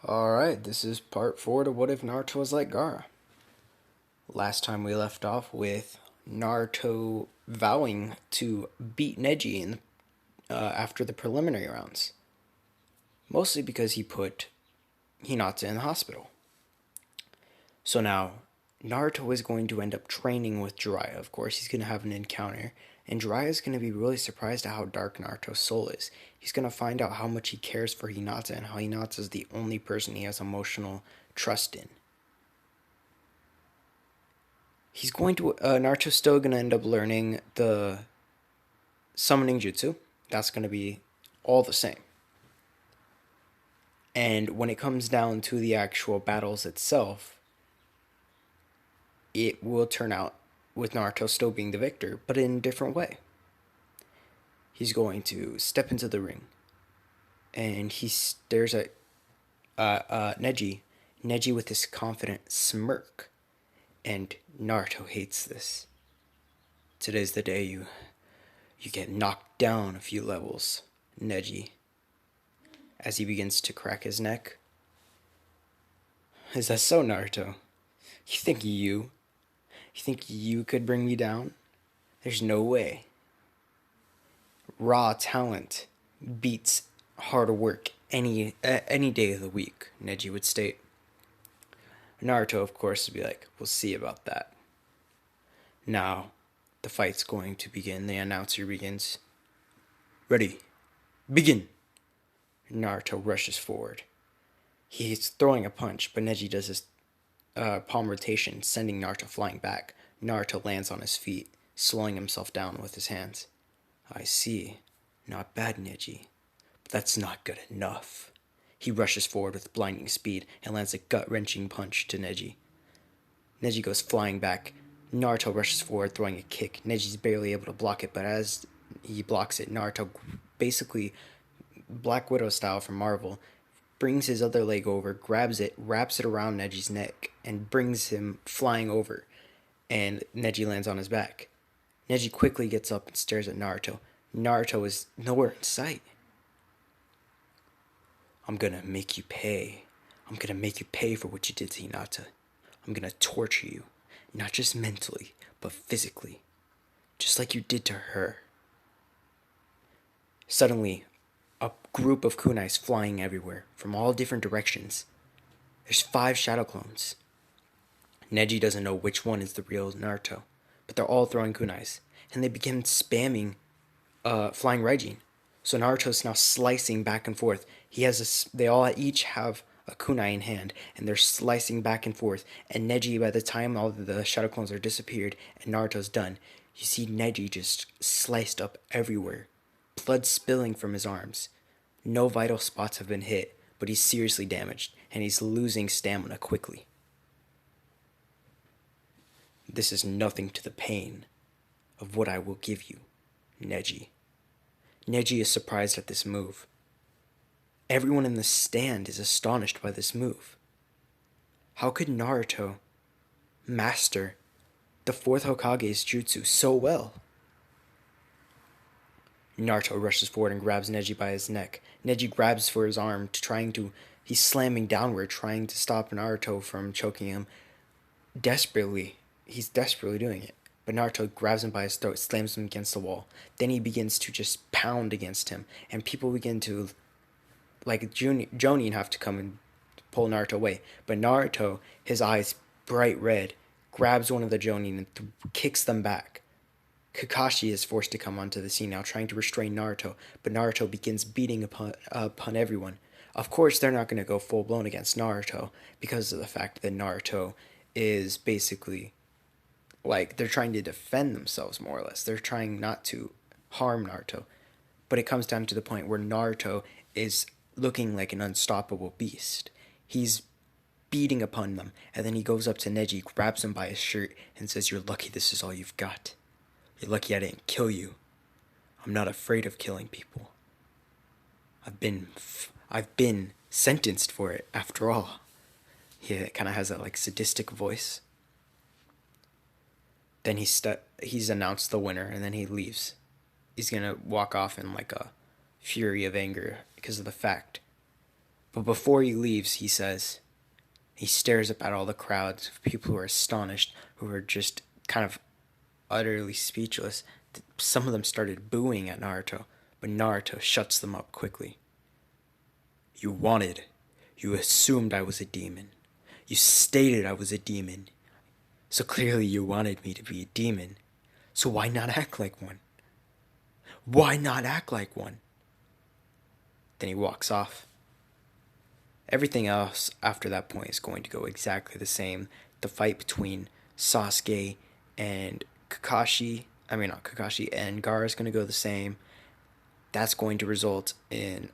Alright, this is part 4 to What If Naruto Was Like Gaara. Last time we left off with Naruto vowing to beat Neji after the preliminary rounds. Mostly because he put Hinata in the hospital. So now, Naruto is going to end up training with Jiraiya. Of course, he's going to have an encounter. And Jiraiya is going to be really surprised at how dark Naruto's soul is. He's going to find out how much he cares for Hinata and how Hinata is the only person he has emotional trust in. Naruto's still going to end up learning the summoning jutsu. That's going to be all the same. And when it comes down to the actual battles itself, it will turn out with Naruto still being the victor, but in a different way. He's going to step into the ring, and he stares at Neji with this confident smirk, and Naruto hates this. Today's the day you get knocked down a few levels, Neji. As he begins to crack his neck. Is that so, Naruto? You think you could bring me down? There's no way. Raw talent beats hard work any day of the week, Neji would state. Naruto, of course, would be like, we'll see about that. Now, the fight's going to begin. The announcer begins. Ready. Begin. Naruto rushes forward. He's throwing a punch, but Neji does his palm rotation, sending Naruto flying back. Naruto lands on his feet, slowing himself down with his hands. I see. Not bad, Neji. But that's not good enough. He rushes forward with blinding speed and lands a gut-wrenching punch to Neji. Neji goes flying back. Naruto rushes forward, throwing a kick. Neji's barely able to block it, but as he blocks it, Naruto, basically Black Widow style from Marvel, brings his other leg over, grabs it, wraps it around Neji's neck, and brings him flying over, and Neji lands on his back. Neji quickly gets up and stares at Naruto. Naruto is nowhere in sight. I'm gonna make you pay. I'm gonna make you pay for what you did to Hinata. I'm gonna torture you, not just mentally, but physically, just like you did to her. Suddenly, a group of kunais flying everywhere, from all different directions. There's 5 shadow clones. Neji doesn't know which one is the real Naruto, but they're all throwing kunais, and they begin spamming flying Raijin. So Naruto's now slicing back and forth. They all each have a kunai in hand, and they're slicing back and forth. And Neji, by the time all the shadow clones are disappeared and Naruto's done, you see Neji just sliced up everywhere, blood spilling from his arms. No vital spots have been hit, but he's seriously damaged, and he's losing stamina quickly. This is nothing to the pain of what I will give you, Neji. Neji is surprised at this move. Everyone in the stand is astonished by this move. How could Naruto master the 4th Hokage's jutsu so well? Naruto rushes forward and grabs Neji by his neck. Neji grabs for his arm, he's slamming downward, trying to stop Naruto from choking him. He's desperately doing it. But Naruto grabs him by his throat, slams him against the wall. Then he begins to just pound against him. And people begin to, like Jonin, have to come and pull Naruto away. But Naruto, his eyes bright red, grabs one of the Jonin and kicks them back. Kakashi is forced to come onto the scene now, trying to restrain Naruto. But Naruto begins beating upon everyone. Of course, they're not going to go full-blown against Naruto because of the fact that Naruto is basically, like, they're trying to defend themselves more or less. They're trying not to harm Naruto. But it comes down to the point where Naruto is looking like an unstoppable beast. He's beating upon them, and then he goes up to Neji, grabs him by his shirt, and says, "You're lucky this is all you've got. You're lucky I didn't kill you. I'm not afraid of killing people. I've been sentenced for it, after all." It kind of has that, like, sadistic voice. Then he's announced the winner, and then he leaves. He's gonna walk off in like a fury of anger because of the fact But before he leaves, he says, he stares up at all the crowds of people who are astonished, who are just kind of utterly speechless. Some of them started booing at Naruto, but Naruto shuts them up quickly. You wanted, you assumed I was a demon. You stated I was a demon. So clearly you wanted me to be a demon. So why not act like one? Why not act like one? Then he walks off. Everything else after that point is going to go exactly the same. The fight between Sasuke and not Kakashi, and Gaara is going to go the same. That's going to result in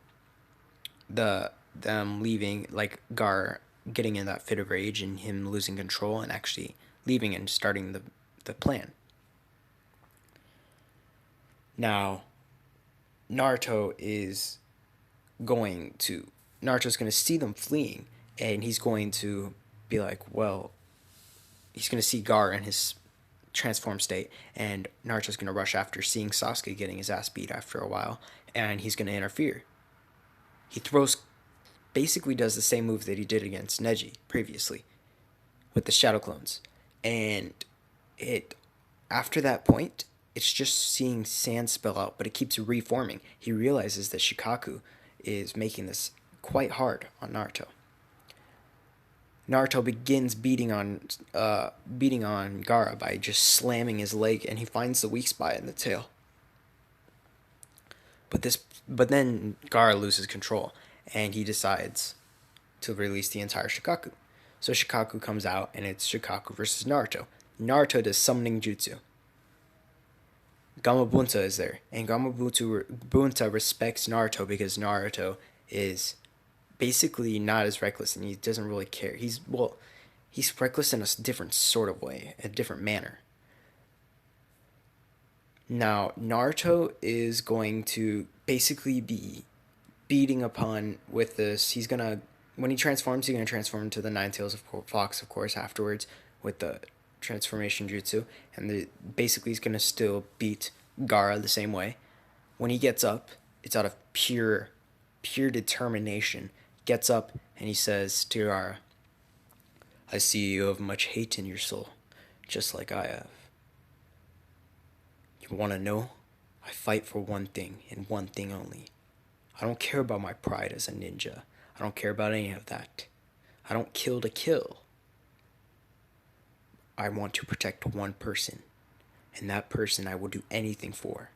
them leaving, like Gaara getting in that fit of rage and him losing control and actually leaving and starting the plan. Now, Naruto is Naruto's going to see them fleeing, and he's going to be like, well, he's going to see Gar in his transformed state, and Naruto's going to rush after, seeing Sasuke getting his ass beat after a while, and he's going to interfere. He basically does the same move that he did against Neji previously with the Shadow Clones. And after that point, it's just seeing sand spill out, but it keeps reforming. He realizes that Shikaku is making this quite hard on Naruto. Naruto begins beating on Gaara by just slamming his leg, and he finds the weak spot in the tail. But then Gaara loses control, and he decides to release the entire Shikaku. So Shikaku comes out, and it's Shikaku versus Naruto. Naruto does summoning jutsu. Gamabunta is there, and Gamabunta respects Naruto because Naruto is basically not as reckless, and he doesn't really care. He's reckless in a different sort of way, a different manner. Now, Naruto is going to basically be beating upon with this. When he transforms, he's going to transform into the Nine Tails of Fox, of course, afterwards with the transformation jutsu, and basically he's going to still beat Gaara the same way. When he gets up, it's out of pure determination. Gets up and he says to Gaara, I see you have much hate in your soul, just like I have. You want to know? I fight for one thing and one thing only. I don't care about my pride as a ninja. I don't care about any of that. I don't kill to kill. I want to protect one person, and that person I will do anything for.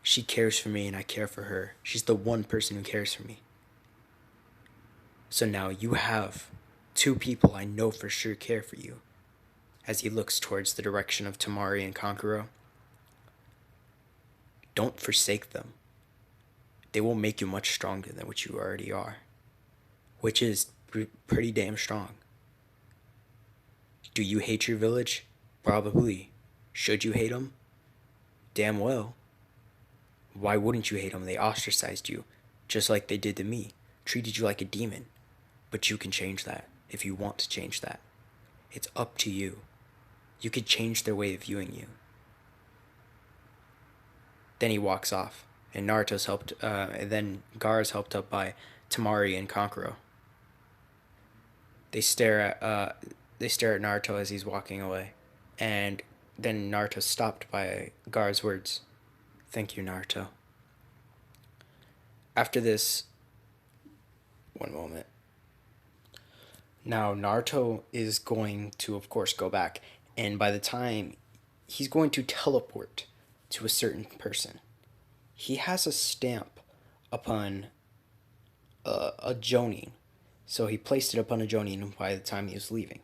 She cares for me and I care for her. She's the one person who cares for me. So now you have two people I know for sure care for you. As he looks towards the direction of Temari and Kankuro. Don't forsake them. They will make you much stronger than what you already are. Which is pretty damn strong. Do you hate your village? Probably. Should you hate them? Damn well. Why wouldn't you hate them? They ostracized you, just like they did to me. Treated you like a demon. But you can change that, if you want to change that. It's up to you. You could change their way of viewing you. Then he walks off, and Naruto's helped, and then Gaara's helped up by Temari and Kankuro. They stare at Naruto as he's walking away, and then Naruto's stopped by Gaara's words. Thank you, Naruto. After this, one moment. Now, Naruto is going to, of course, go back, and by the time he's going to teleport to a certain person, he has a stamp upon a Jonin. So he placed it upon a Jonin by the time he was leaving.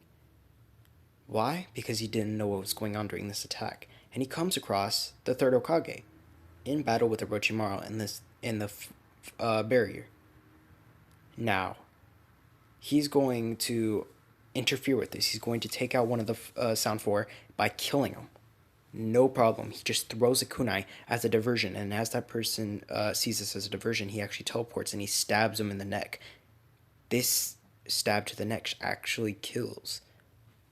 Why? Because he didn't know what was going on during this attack. And he comes across the third Hokage in battle with Orochimaru in the barrier. Now, he's going to interfere with this. He's going to take out one of the Sound Four by killing him. No problem. He just throws a kunai as a diversion, and as that person sees this as a diversion, he actually teleports and he stabs him in the neck. This stab to the neck actually kills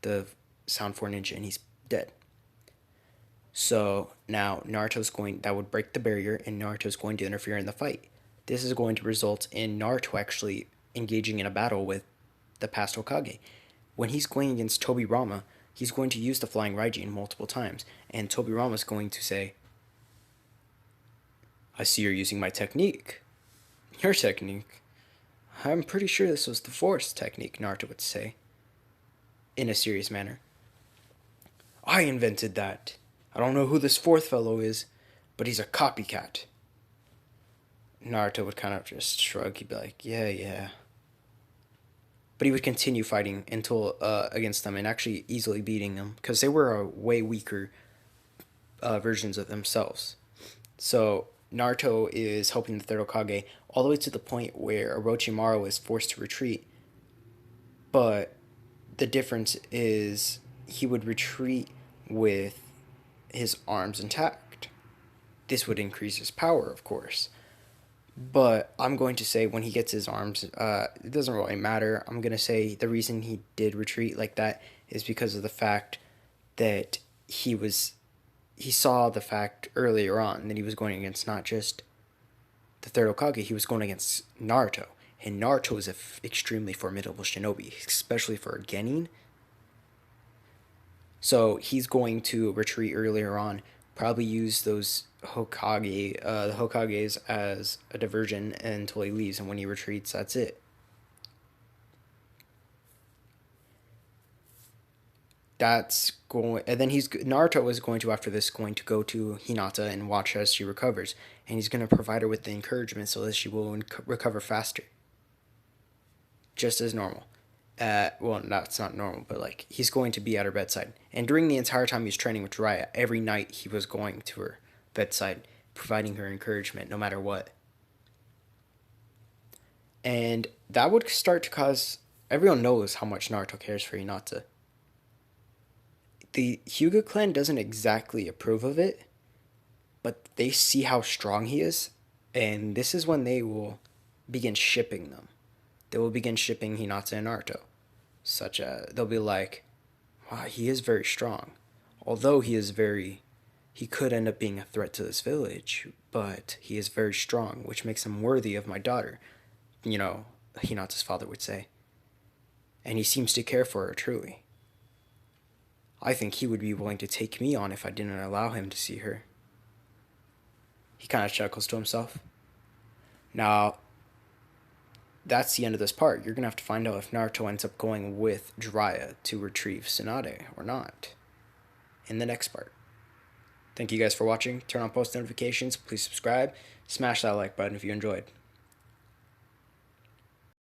the Sound 4 ninja, and he's dead. So now that would break the barrier, and Naruto's going to interfere in the fight. this is going to result in Naruto actually engaging in a battle with the past Hokage. When he's going against Tobirama, he's going to use the Flying Raijin multiple times, and Tobirama's going to say, I see you're using my technique. Your technique? I'm pretty sure this was the Force technique, Naruto would say, in a serious manner. I invented that. I don't know who this fourth fellow is, but he's a copycat. Naruto would kind of just shrug. He'd be like, yeah. But he would continue fighting until against them and actually easily beating them because they were way weaker versions of themselves. So Naruto is helping the third Hokage all the way to the point where Orochimaru is forced to retreat. But the difference is he would retreat with his arms intact. This would increase his power, of course. But I'm going to say when he gets his arms, it doesn't really matter. I'm going to say the reason he did retreat like that is because of the fact that he saw the fact earlier on that he was going against not just the third Hokage, he was going against Naruto. And Naruto is an extremely formidable shinobi, especially for a genin. So he's going to retreat earlier on, probably use those the Hokages as a diversion until he leaves, and when he retreats, that's it. And then Naruto is going to, after this, going to go to Hinata and watch as she recovers, and he's going to provide her with the encouragement so that she will recover faster, just as normal. Well, that's not normal, but like he's going to be at her bedside, and during the entire time he's training with Jiraiya, every night he was going to her bedside, providing her encouragement no matter what. And that would start to cause everyone knows how much Naruto cares for Hinata. The Hyuga clan doesn't exactly approve of it, but they see how strong he is, and this is when they will begin shipping them. They will begin shipping Hinata and Naruto. They'll be like, wow, he is very strong. Although he could end up being a threat to this village, but he is very strong, which makes him worthy of my daughter, Hinata's father would say. And he seems to care for her truly. I think he would be willing to take me on if I didn't allow him to see her. He kind of chuckles to himself. Now, that's the end of this part. You're going to have to find out if Naruto ends up going with Jiraiya to retrieve Tsunade or not in the next part. Thank you guys for watching. Turn on post notifications. Please subscribe. Smash that like button if you enjoyed.